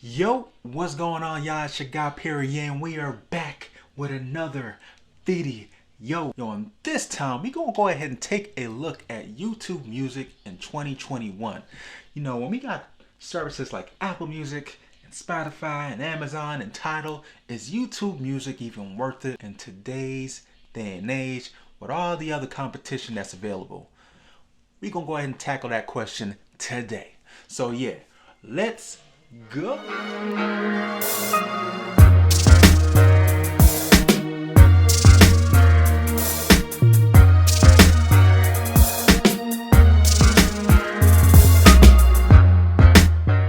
Yo, what's going on, y'all? It's your guy Piriye, and we are back with another video. Yo, and this time we gonna go ahead and take a look at YouTube Music in 2021. You know, when we got services like Apple Music and Spotify and Amazon and Tidal, is YouTube Music even worth it in today's day and age with all the other competition that's available? We gonna go ahead and tackle that question today. So yeah, let's go.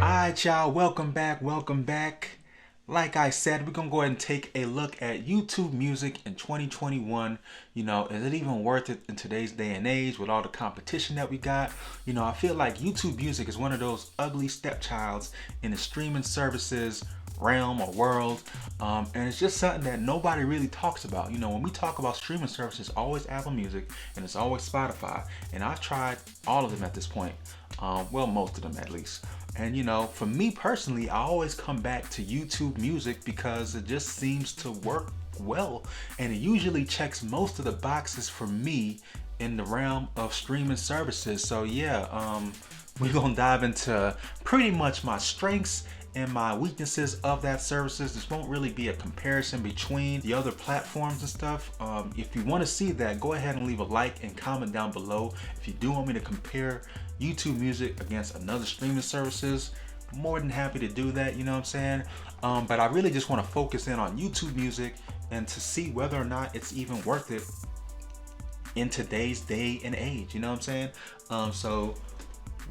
Alright, y'all, welcome back. Like I said, we're gonna go ahead and take a look at YouTube Music in 2021. You know, is it even worth it in today's day and age with all the competition that we got? You know, I feel like YouTube Music is one of those ugly stepchilds in the streaming services realm or world, and it's just something that nobody really talks about. You know, when we talk about streaming services, it's always Apple Music and it's always Spotify, and I've tried all of them at this point. Well, most of them at least. And you know, for me personally, I always come back to YouTube Music because it just seems to work well, and it usually checks most of the boxes for me in the realm of streaming services. So yeah, we're gonna dive into pretty much my strengths and my weaknesses of that services. This won't really be a comparison between the other platforms and stuff. If you want to see that, go ahead and leave a like and comment down below. If you do want me to compare YouTube Music against another streaming services, I'm more than happy to do that, you know what I'm saying? But I really just want to focus in on YouTube Music and to see whether or not it's even worth it in today's day and age, you know what I'm saying? So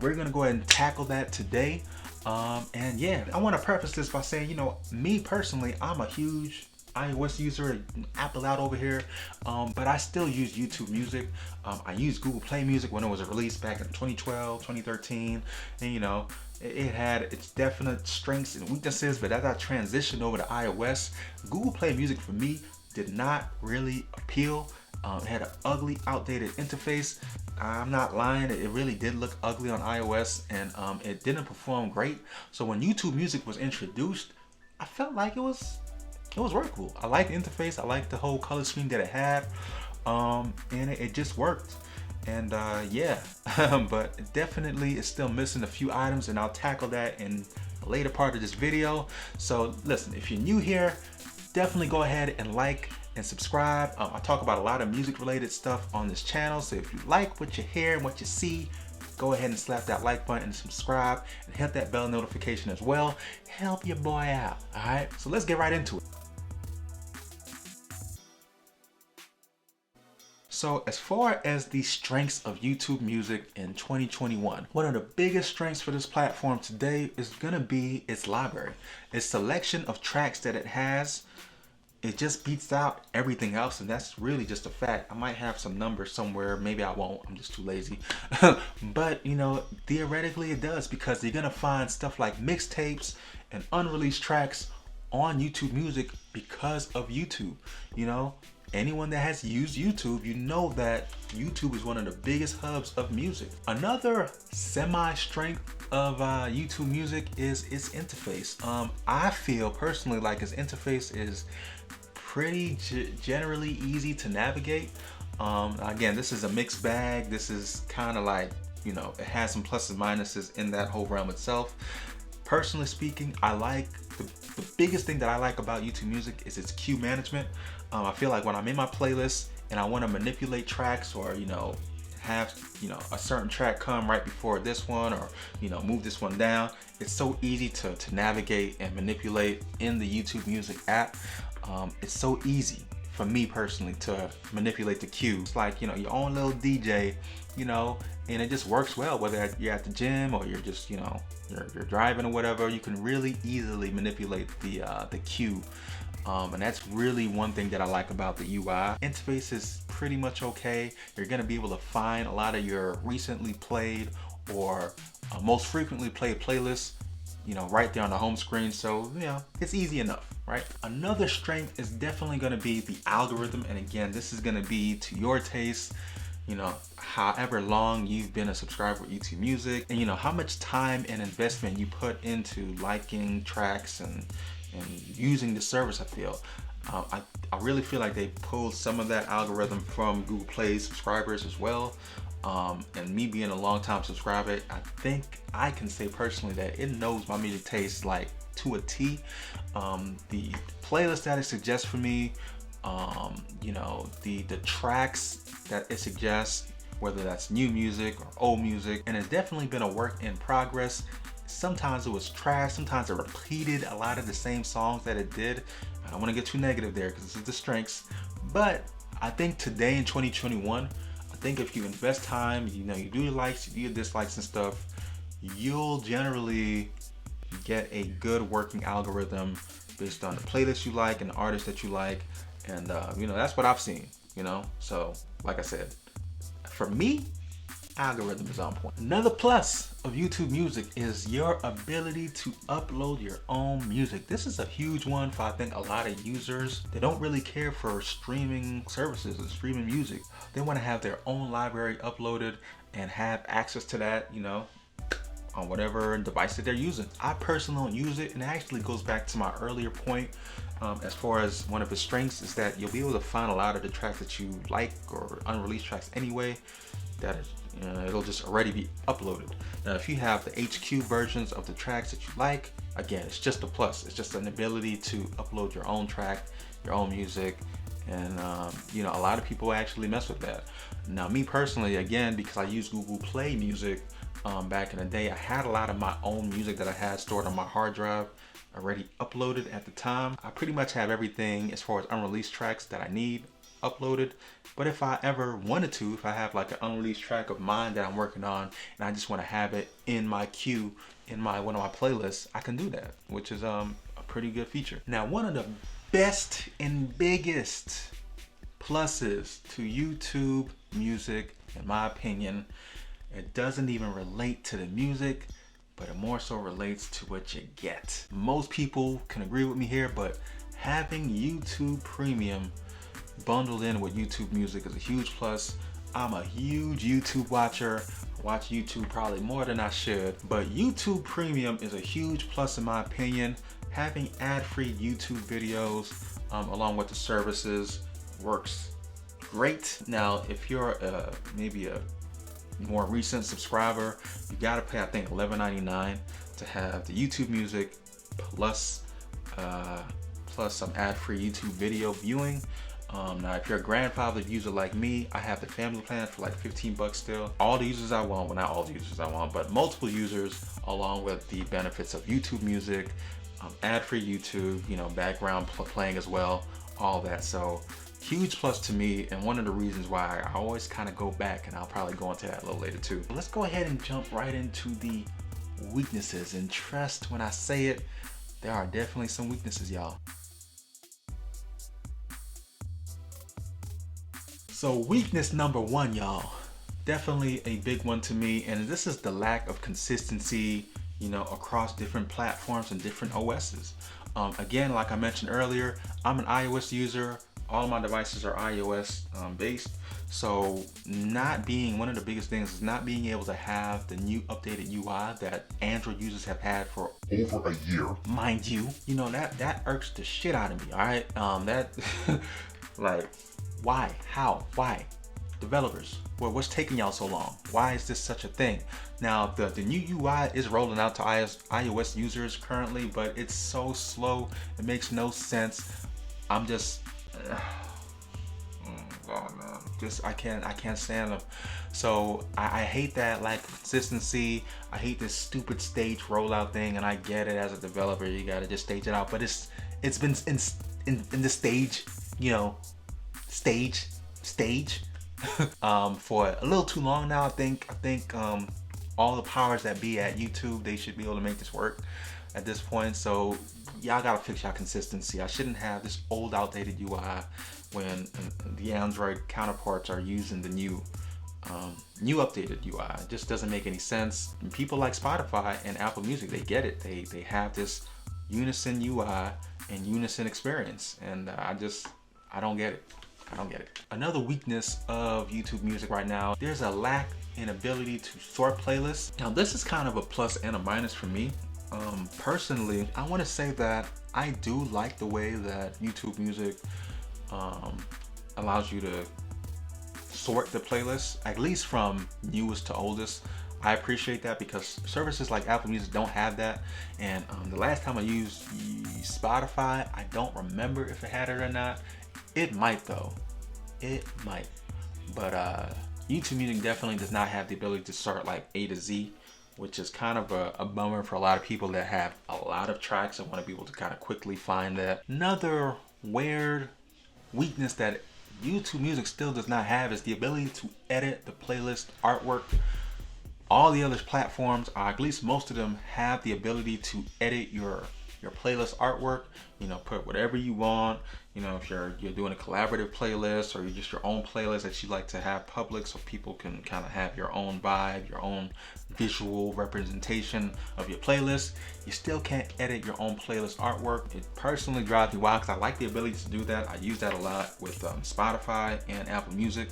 we're gonna go ahead and tackle that today. And yeah, I want to preface this by saying, you know, me personally, I'm a huge iOS user, Apple out over here, but I still use YouTube Music. I used Google Play Music when it was released back in 2012, 2013, and you know, it had its definite strengths and weaknesses, but as I transitioned over to iOS, Google Play Music for me did not really appeal. It had an ugly, outdated interface. I'm not lying, it really did look ugly on iOS, and it didn't perform great. So when YouTube Music was introduced, I felt like it was workable. I liked the interface, I liked the whole color scheme that it had, and it just worked. And yeah, but it definitely is still missing a few items, and I'll tackle that in a later part of this video. So listen, if you're new here, definitely go ahead and like and subscribe. I talk about a lot of music related stuff on this channel, so if you like what you hear and what you see, go ahead and slap that like button and subscribe and hit that bell notification as well. Help your boy out. All right, so let's get right into it. So as far as the strengths of YouTube Music in 2021, one of the biggest strengths for this platform today is gonna be its library. Its selection of tracks that it has, it just beats out everything else, and that's really just a fact. I might have some numbers somewhere, maybe I won't, I'm just too lazy. But you know, theoretically it does, because you're gonna find stuff like mixtapes and unreleased tracks on YouTube Music because of YouTube. You know, anyone that has used YouTube, you know that YouTube is one of the biggest hubs of music. Another semi-strength of YouTube Music is its interface. I feel personally like its interface is pretty generally easy to navigate. Again, this is a mixed bag. This is kind of like, you know, it has some pluses and minuses in that whole realm itself. Personally speaking, I like the biggest thing that I like about YouTube Music is its queue management. I feel like when I'm in my playlist and I want to manipulate tracks, or you know, have, you know, a certain track come right before this one, or you know, move this one down, it's so easy to navigate and manipulate in the YouTube Music app. It's so easy for me personally to manipulate the queue. It's like, you know, your own little DJ, you know, and it just works well, whether you're at the gym or you're just, you know, you're driving or whatever. You can really easily manipulate the queue. And that's really one thing that I like about the UI. Interface is pretty much okay. You're gonna be able to find a lot of your recently played or most frequently played playlists, you know, right there on the home screen. So, you know, it's easy enough, right? Another strength is definitely gonna be the algorithm. And again, this is gonna be to your taste. you know, however long you've been a subscriber with YouTube Music, and you know how much time and investment you put into liking tracks and using the service. I feel I really feel like they pulled some of that algorithm from Google Play subscribers as well. And me being a long time subscriber, I think I can say personally that it knows my music taste like to a T. The playlist that it suggests for me, you know, the tracks that it suggests, whether that's new music or old music, and it's definitely been a work in progress. Sometimes it was trash, sometimes it repeated a lot of the same songs that it did. I don't want to get too negative there because this is the strengths, but I think today in 2021, I think if you invest time, you know, you do your likes, you do your dislikes and stuff, you'll generally get a good working algorithm based on the playlist you like and the artists that you like. And you know, that's what I've seen, you know. So like I said, for me, algorithm is on point. Another plus of YouTube Music is your ability to upload your own music. This is a huge one for, I think, a lot of users. They don't really care for streaming services and streaming music. They want to have their own library uploaded and have access to that, you know, on whatever device that they're using. I personally don't use it, and it actually goes back to my earlier point. As far as one of its strengths is that you'll be able to find a lot of the tracks that you like or unreleased tracks anyway, that is, you know, it'll just already be uploaded. Now if you have the HQ versions of the tracks that you like, again, it's just a plus. It's just an ability to upload your own track, your own music, and you know, a lot of people actually mess with that. Now me personally, again, because I use Google Play Music, back in the day, I had a lot of my own music that I had stored on my hard drive already uploaded at the time. I pretty much have everything as far as unreleased tracks that I need uploaded. But if I ever wanted to, if I have like an unreleased track of mine that I'm working on and I just want to have it in my queue, in my one of my playlists, I can do that, which is a pretty good feature. Now, one of the best and biggest pluses to YouTube Music, in my opinion, it doesn't even relate to the music, but it more so relates to what you get. Most people can agree with me here, but having YouTube Premium bundled in with YouTube Music is a huge plus. I'm a huge YouTube watcher. I watch YouTube probably more than I should, but YouTube Premium is a huge plus in my opinion. Having ad-free YouTube videos along with the services works great. Now, if you're maybe a more recent subscriber, you gotta pay, I think, $11.99 to have the YouTube Music plus some ad-free YouTube video viewing. Now if you're a grandfathered user like me, I have the family plan for like 15 bucks still. All the users I want, well, not all the users I want, but multiple users, along with the benefits of YouTube Music, ad-free YouTube, you know, background playing as well, all that. So huge plus to me, and one of the reasons why I always kind of go back, and I'll probably go into that a little later too. Let's go ahead and jump right into the weaknesses, and trust when I say it, there are definitely some weaknesses, y'all. So weakness number one, y'all, definitely a big one to me, and this is the lack of consistency, you know, across different platforms and different OSs. Again, like I mentioned earlier, I'm an iOS user. All my devices are iOS based. So not being, one of the biggest things is not being able to have the new updated UI that Android users have had for over a year. Mind you, you know, that irks the shit out of me, all right? That, like, why? How? Why? Developers, well, what's taking y'all so long? Why is this such a thing? Now, the new UI is rolling out to iOS users currently, but it's so slow, it makes no sense. I'm just, oh man, just I can't stand them. So I hate that lack of consistency. I hate this stupid stage rollout thing, and I get it, as a developer you gotta just stage it out, but it's been in the stage, you know, stage for a little too long now. I think all the powers that be at YouTube, they should be able to make this work at this point. So y'all gotta fix y'all consistency. I shouldn't have this old outdated UI when the Android counterparts are using the new updated UI. It just doesn't make any sense. And people like Spotify and Apple Music, they get it. They have this unison UI and unison experience, and I don't get it. I don't get it. Another weakness of YouTube Music right now, there's a lack in ability to sort playlists. Now this is kind of a plus and a minus for me. Personally, I want to say that I do like the way that YouTube Music allows you to sort the playlists, at least from newest to oldest. I appreciate that because services like Apple Music don't have that. And the last time I used Spotify, I don't remember if it had it or not. It might though. It might. But YouTube Music definitely does not have the ability to sort like A to Z, which is kind of a bummer for a lot of people that have a lot of tracks and want to be able to kind of quickly find that. Another weird weakness that YouTube Music still does not have is the ability to edit the playlist artwork. All the other platforms, or at least most of them, have the ability to edit your playlist artwork. You know, put whatever you want. You know, if you're doing a collaborative playlist or you're just your own playlist that you like to have public so people can kind of have your own vibe, your own visual representation of your playlist, you still can't edit your own playlist artwork. It personally drives me wild because I like the ability to do that. I use that a lot with Spotify and Apple Music.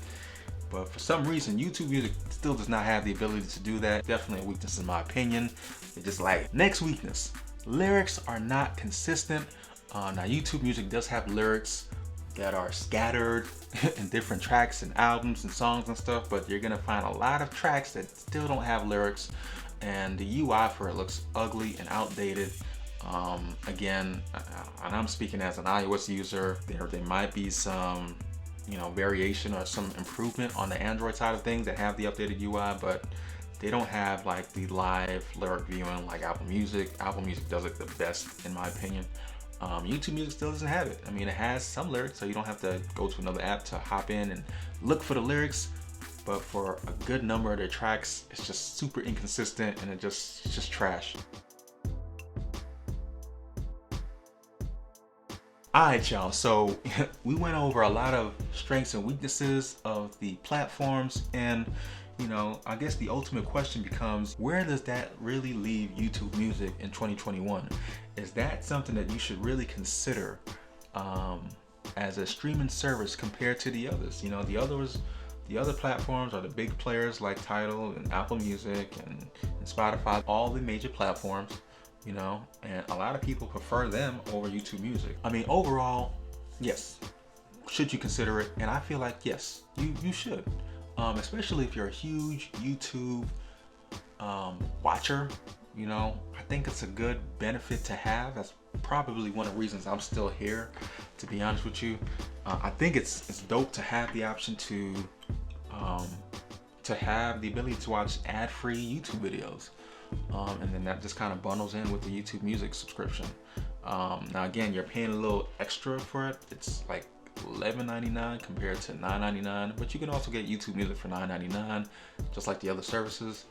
But for some reason, YouTube Music still does not have the ability to do that. Definitely a weakness in my opinion. It's just like, next weakness, lyrics are not consistent. Now YouTube Music does have lyrics that are scattered in different tracks and albums and songs and stuff, but you're gonna find a lot of tracks that still don't have lyrics, and the UI for it looks ugly and outdated. Again, and I'm speaking as an iOS user, there might be some variation or some improvement on the Android side of things that have the updated UI, but they don't have like the live lyric viewing like Apple Music. Apple Music does it the best in my opinion. YouTube Music still doesn't have it. I mean, it has some lyrics, so you don't have to go to another app to hop in and look for the lyrics, but for a good number of their tracks, it's just super inconsistent and it's just trash. Alright y'all, so we went over a lot of strengths and weaknesses of the platforms, and I guess the ultimate question becomes, where does that really leave YouTube Music in 2021? Is that something that you should really consider as a streaming service compared to the others? The other platforms are the big players like Tidal and Apple Music and Spotify, all the major platforms. And a lot of people prefer them over YouTube Music. I mean, overall, yes, should you consider it? And I feel like, yes, you should. Especially if you're a huge YouTube watcher, I think it's a good benefit to have. That's probably one of the reasons I'm still here, to be honest with you. I think it's dope to have the option to have the ability to watch ad-free YouTube videos. And then that just kind of bundles in with the YouTube Music subscription. Now again, you're paying a little extra for it. It's like $11.99 compared to $9.99, but you can also get YouTube Music for $9.99, just like the other services.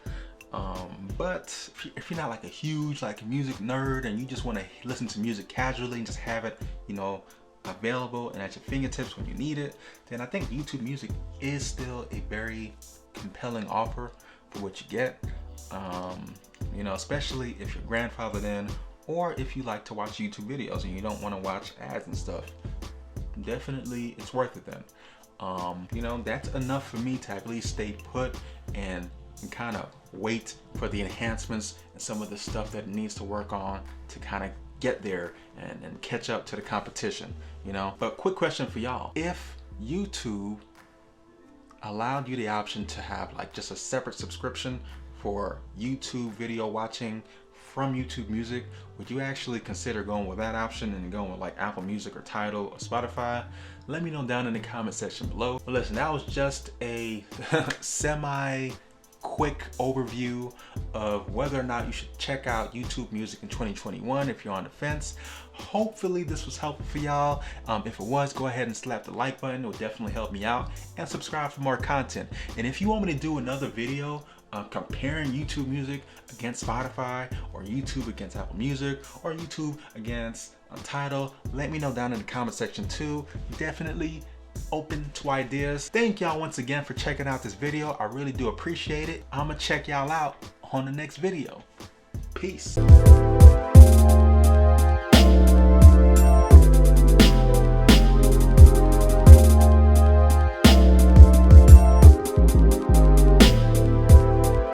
But if you're not like a huge music nerd and you just want to listen to music casually and just have it, available and at your fingertips when you need it, then I think YouTube Music is still a very compelling offer for what you get. Especially if you're grandfathered in, or if you like to watch YouTube videos and you don't want to watch ads and stuff. Definitely it's worth it then. That's enough for me to at least stay put and kind of wait for the enhancements and some of the stuff that it needs to work on to kind of get there and catch up to the competition, But quick question for y'all. If YouTube allowed you the option to have like just a separate subscription for YouTube video watching from YouTube Music, would you actually consider going with that option and going with like Apple Music or Tidal or Spotify? Let me know down in the comment section below. But listen, that was just a quick overview of whether or not you should check out YouTube Music in 2021 if you're on the fence. Hopefully this was helpful for y'all. If it was, go ahead and slap the like button. It will definitely help me out, and subscribe for more content. And if you want me to do another video comparing YouTube Music against Spotify, or YouTube against Apple Music, or YouTube against Tidal, let me know down in the comment section too. Definitely open to ideas. Thank y'all once again for checking out this video. I really do appreciate it. I'm gonna check y'all out on the next video. Peace.